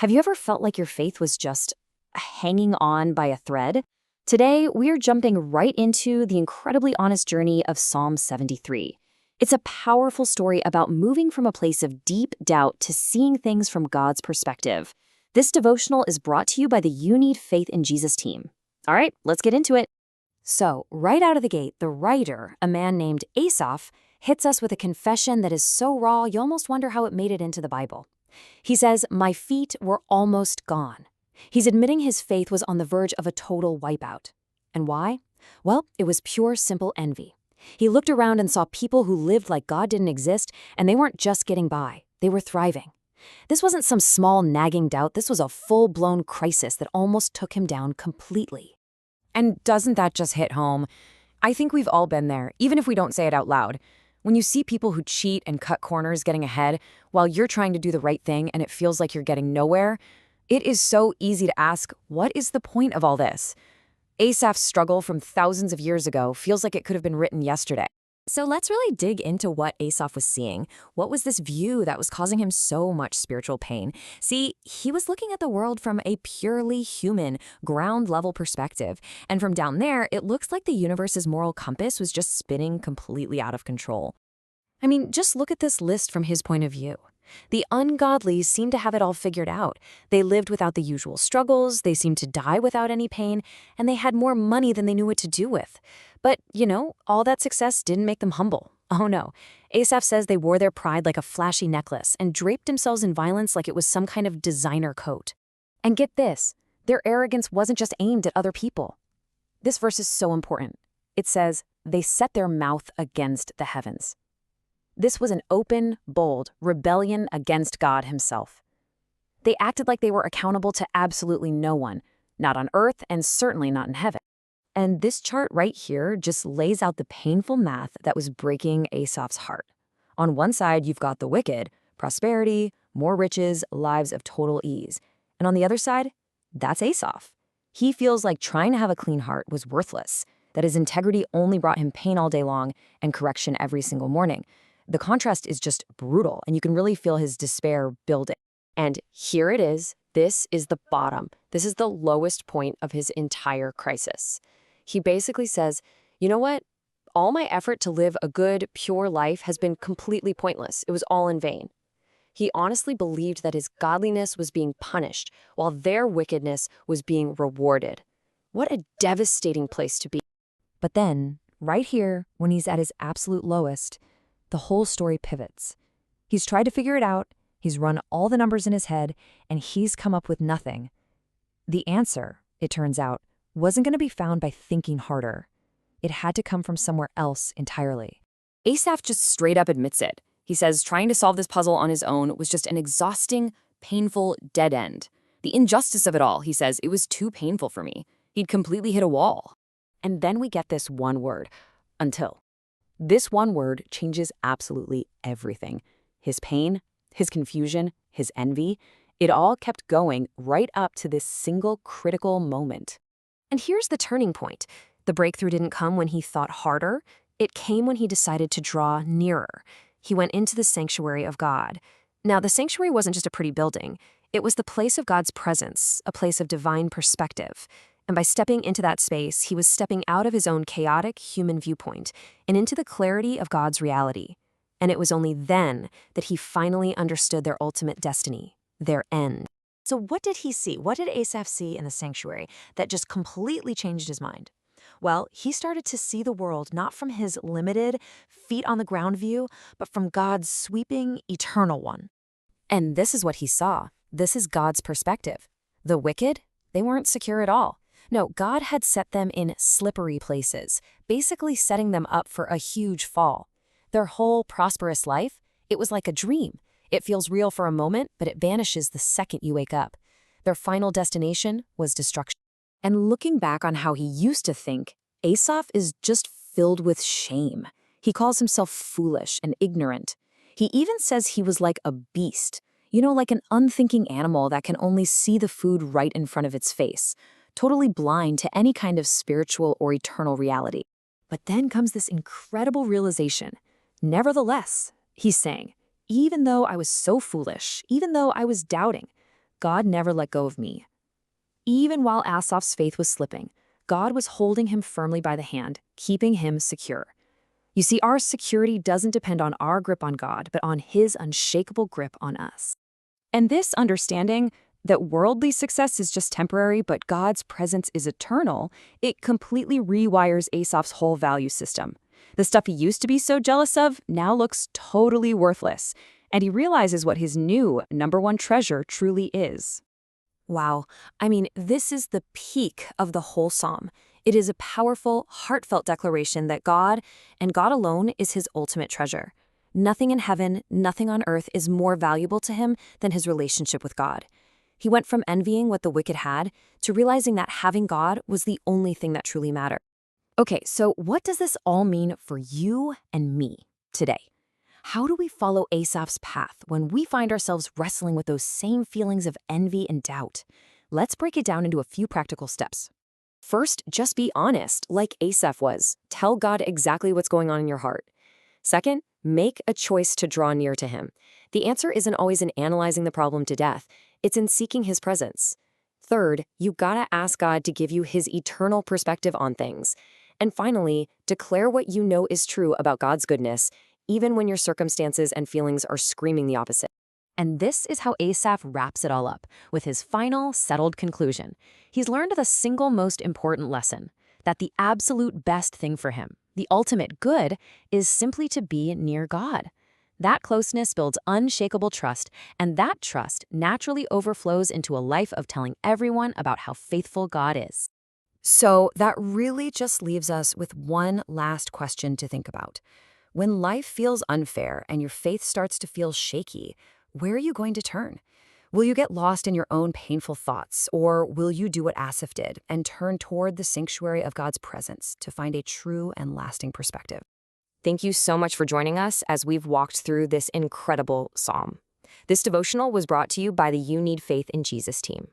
Have you ever felt like your faith was just hanging on by a thread? Today, we're jumping right into the incredibly honest journey of Psalm 73. It's a powerful story about moving from a place of deep doubt to seeing things from God's perspective. This devotional is brought to you by the You Need Faith in Jesus team. All right, let's get into it. So, right out of the gate, the writer, a man named Asaph, hits us with a confession that is so raw you almost wonder how it made it into the Bible. He says, "My feet were almost gone." He's admitting his faith was on the verge of a total wipeout. And why? Well, it was pure, simple envy. He looked around and saw people who lived like God didn't exist, and they weren't just getting by, they were thriving. This wasn't some small nagging doubt, this was a full-blown crisis that almost took him down completely. And doesn't that just hit home? I think we've all been there, even if we don't say it out loud. When you see people who cheat and cut corners getting ahead while you're trying to do the right thing and it feels like you're getting nowhere, it is so easy to ask, what is the point of all this? Asaph's struggle from thousands of years ago feels like it could have been written yesterday. So let's really dig into what Asaph was seeing. What was this view that was causing him so much spiritual pain? See, he was looking at the world from a purely human, ground-level perspective. And from down there, it looks like the universe's moral compass was just spinning completely out of control. I mean, just look at this list from his point of view. The ungodly seemed to have it all figured out. They lived without the usual struggles, they seemed to die without any pain, and they had more money than they knew what to do with. But, all that success didn't make them humble. Oh no. Asaph says they wore their pride like a flashy necklace and draped themselves in violence like it was some kind of designer coat. And get this, their arrogance wasn't just aimed at other people. This verse is so important. It says, they set their mouth against the heavens. This was an open, bold rebellion against God himself. They acted like they were accountable to absolutely no one, not on earth and certainly not in heaven. And this chart right here just lays out the painful math that was breaking Asaph's heart. On one side, you've got the wicked, prosperity, more riches, lives of total ease. And on the other side, that's Asaph. He feels like trying to have a clean heart was worthless, that his integrity only brought him pain all day long and correction every single morning. The contrast is just brutal, and you can really feel his despair building. And here it is. This is the bottom. This is the lowest point of his entire crisis. He basically says, you know what? All my effort to live a good, pure life has been completely pointless. It was all in vain. He honestly believed that his godliness was being punished, while their wickedness was being rewarded. What a devastating place to be. But then, right here, when he's at his absolute lowest, the whole story pivots. He's tried to figure it out, he's run all the numbers in his head, and he's come up with nothing. The answer, it turns out, wasn't going to be found by thinking harder. It had to come from somewhere else entirely. Asaph just straight up admits it. He says trying to solve this puzzle on his own was just an exhausting, painful dead end. The injustice of it all, he says, it was too painful for me. He'd completely hit a wall. And then we get this one word, until. This one word changes absolutely everything. His pain, his confusion, his envy, it all kept going right up to this single critical moment. And here's the turning point. The breakthrough didn't come when he thought harder. It came when he decided to draw nearer. He went into the sanctuary of God. Now, the sanctuary wasn't just a pretty building. It was the place of God's presence, a place of divine perspective. And by stepping into that space, he was stepping out of his own chaotic human viewpoint and into the clarity of God's reality. And it was only then that he finally understood their ultimate destiny, their end. So what did he see? What did Asaph see in the sanctuary that just completely changed his mind? Well, he started to see the world not from his limited, feet-on-the-ground view, but from God's sweeping, eternal one. And this is what he saw. This is God's perspective. The wicked, they weren't secure at all. No, God had set them in slippery places, basically setting them up for a huge fall. Their whole prosperous life, it was like a dream. It feels real for a moment, but it vanishes the second you wake up. Their final destination was destruction. And looking back on how he used to think, Asaph is just filled with shame. He calls himself foolish and ignorant. He even says he was like a beast, like an unthinking animal that can only see the food right in front of its face, totally blind to any kind of spiritual or eternal reality. But then comes this incredible realization. Nevertheless, he's saying, even though I was so foolish, even though I was doubting, God never let go of me. Even while Asaph's faith was slipping, God was holding him firmly by the hand, keeping him secure. You see, our security doesn't depend on our grip on God, but on his unshakable grip on us. And this understanding that worldly success is just temporary, but God's presence is eternal, it completely rewires Asaph's whole value system. The stuff he used to be so jealous of now looks totally worthless, and he realizes what his new #1 treasure truly is. Wow. I mean, this is the peak of the whole psalm. It is a powerful, heartfelt declaration that God, and God alone, is his ultimate treasure. Nothing in heaven, nothing on earth is more valuable to him than his relationship with God. He went from envying what the wicked had to realizing that having God was the only thing that truly mattered. Okay, so what does this all mean for you and me today? How do we follow Asaph's path when we find ourselves wrestling with those same feelings of envy and doubt? Let's break it down into a few practical steps. First, just be honest, like Asaph was. Tell God exactly what's going on in your heart. Second, make a choice to draw near to him. The answer isn't always in analyzing the problem to death. It's in seeking his presence. Third, you gotta ask God to give you his eternal perspective on things. And finally, declare what you know is true about God's goodness, even when your circumstances and feelings are screaming the opposite. And this is how Asaph wraps it all up, with his final, settled conclusion. He's learned the single most important lesson, that the absolute best thing for him, the ultimate good, is simply to be near God. That closeness builds unshakable trust, and that trust naturally overflows into a life of telling everyone about how faithful God is. So that really just leaves us with one last question to think about. When life feels unfair and your faith starts to feel shaky, where are you going to turn? Will you get lost in your own painful thoughts, or will you do what Asaph did and turn toward the sanctuary of God's presence to find a true and lasting perspective? Thank you so much for joining us as we've walked through this incredible psalm. This devotional was brought to you by the You Need Faith in Jesus team.